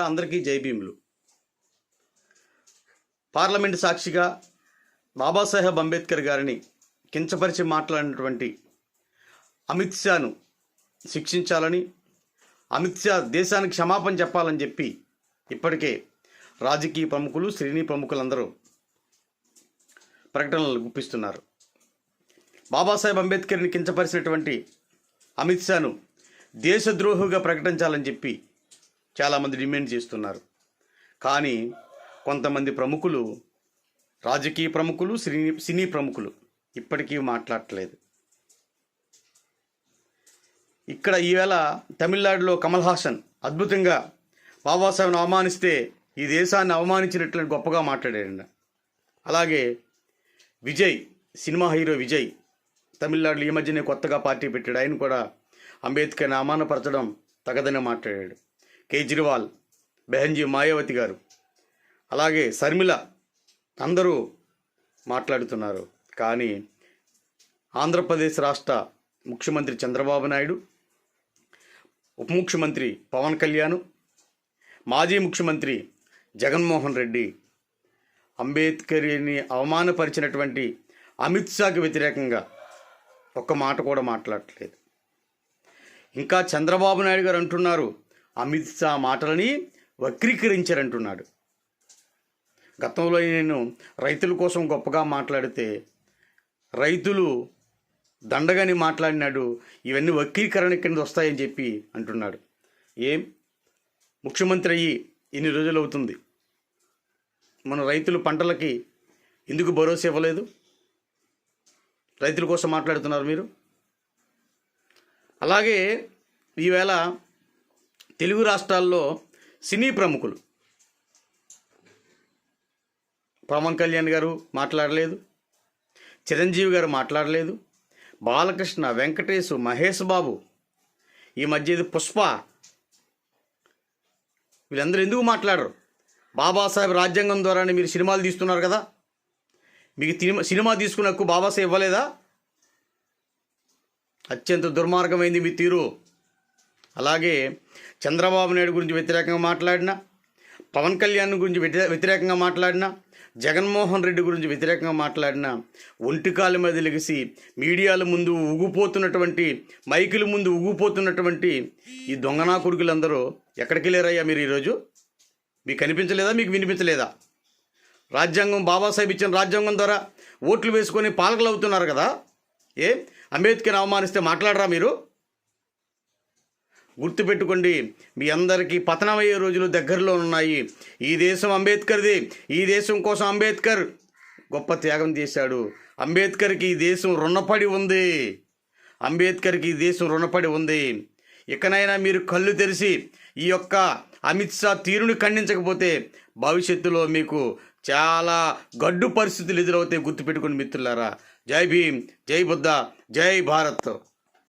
అందరికీ జై భీములు. పార్లమెంటు సాక్షిగా బాబాసాహెబ్ అంబేద్కర్ గారిని కించపరిచి మాట్లాడినటువంటి అమిత్ షాను శిక్షించాలని, అమిత్ షా దేశానికి క్షమాపణ చెప్పాలని చెప్పి ఇప్పటికే రాజకీయ ప్రముఖులు, శ్రేణి ప్రముఖులందరూ ప్రకటనలు గుప్పిస్తున్నారు. బాబాసాహెబ్ అంబేద్కర్ని కించపరిచినటువంటి అమిత్ షాను దేశద్రోహిగా ప్రకటించాలని చెప్పి చాలామంది డిమాండ్ చేస్తున్నారు. కానీ కొంతమంది ప్రముఖులు, రాజకీయ ప్రముఖులు, సినీ ప్రముఖులు ఇప్పటికీ మాట్లాడట్లేదు. ఇక్కడ ఈవేళ తమిళనాడులో కమల్ హాసన్ అద్భుతంగా బాబాసాహెబ్ను అవమానిస్తే ఈ దేశాన్ని అవమానించినట్లు గొప్పగా మాట్లాడాడు. అలాగే విజయ్, సినిమా హీరో విజయ్ తమిళనాడులో ఈ మధ్యనే కొత్తగా పార్టీ పెట్టాడు. ఆయన కూడా అంబేద్కర్ని అవమానపరచడం తగదని మాట్లాడాడు. కేజ్రీవాల్, బెహన్జీ మాయావతి గారు, అలాగే శర్మిల అందరూ మాట్లాడుతున్నారు. కానీ ఆంధ్రప్రదేశ్ రాష్ట్ర ముఖ్యమంత్రి చంద్రబాబు నాయుడు, ఉప ముఖ్యమంత్రి పవన్ కళ్యాణ్, మాజీ ముఖ్యమంత్రి జగన్మోహన్ రెడ్డి అంబేద్కర్ని అవమానపరిచినటువంటి అమిత్ షాకి వ్యతిరేకంగా ఒక్క మాట కూడా మాట్లాడట్లేదు. ఇంకా చంద్రబాబు నాయుడు గారు అంటున్నారు అమిత్ షా మాటలని వక్రీకరించారంటున్నాడు. గతంలో నేను రైతుల కోసం గొప్పగా మాట్లాడితే రైతులు దండగని మాట్లాడినాడు, ఇవన్నీ వక్రీకరణ కింద వస్తాయని చెప్పి అంటున్నాడు. ఏం ముఖ్యమంత్రి అయ్యి ఇన్ని రోజులు అవుతుంది, మన రైతులు పంటలకి ఎందుకు భరోసా ఇవ్వలేదు? రైతుల కోసం మాట్లాడుతున్నారు మీరు. అలాగే ఈవేళ తెలుగు రాష్ట్రాల్లో సినీ ప్రముఖులు పవన్ కళ్యాణ్ గారు మాట్లాడలేదు, చిరంజీవి గారు మాట్లాడలేదు, బాలకృష్ణ, వెంకటేష్, మహేష్ బాబు, ఈ మధ్య ఇది పుష్ప, వీళ్ళందరూ ఎందుకు మాట్లాడరు? బాబాసాహెబ్ రాజ్యాంగం ద్వారానే మీరు సినిమాలు తీస్తున్నారు కదా, మీకు సినిమా తీసుకున్న హక్కు బాబాసాహెబ్ ఇవ్వలేదా? అత్యంత దుర్మార్గమైంది మీ తీరు. అలాగే చంద్రబాబు నాయుడు గురించి వ్యతిరేకంగా మాట్లాడినా, పవన్ కళ్యాణ్ గురించి వ్యతిరేకంగా మాట్లాడినా, జగన్మోహన్ రెడ్డి గురించి వ్యతిరేకంగా మాట్లాడినా, ఒంటికాల మీద లెగిసి మీడియాల ముందు ఊగిపోతున్నటువంటి, మైకుల ముందు ఊగిపోతున్నటువంటి ఈ దొంగనా కొడుకులందరూ ఎక్కడికి వెళ్ళారయ్యా మీరు ఈరోజు? మీకు కనిపించలేదా? మీకు వినిపించలేదా? రాజ్యాంగం, బాబాసాహెబ్ ఇచ్చిన రాజ్యాంగం ద్వారా ఓట్లు వేసుకొని పాలకులు అవుతున్నారు కదా. అంబేద్కర్ అవమానిస్తే మాట్లాడరా మీరు? గుర్తుపెట్టుకోండి, మీ అందరికీ పతనమయ్యే రోజులు దగ్గరలో ఉన్నాయి. ఈ దేశం అంబేద్కర్ది. ఈ దేశం కోసం అంబేద్కర్ గొప్ప త్యాగం చేశాడు. అంబేద్కర్కి ఈ దేశం రుణపడి ఉంది. అంబేద్కర్కి ఈ దేశం రుణపడి ఉంది. ఇకనైనా మీరు కళ్ళు తెరిచి ఈ యొక్క అమిత్ షా తీరుని ఖండించకపోతే భవిష్యత్తులో మీకు చాలా గడ్డు పరిస్థితులు ఎదురవుతాయి. గుర్తుపెట్టుకుని మిత్రులారా. జై భీమ్, జై బుద్ధ, జై భారత్.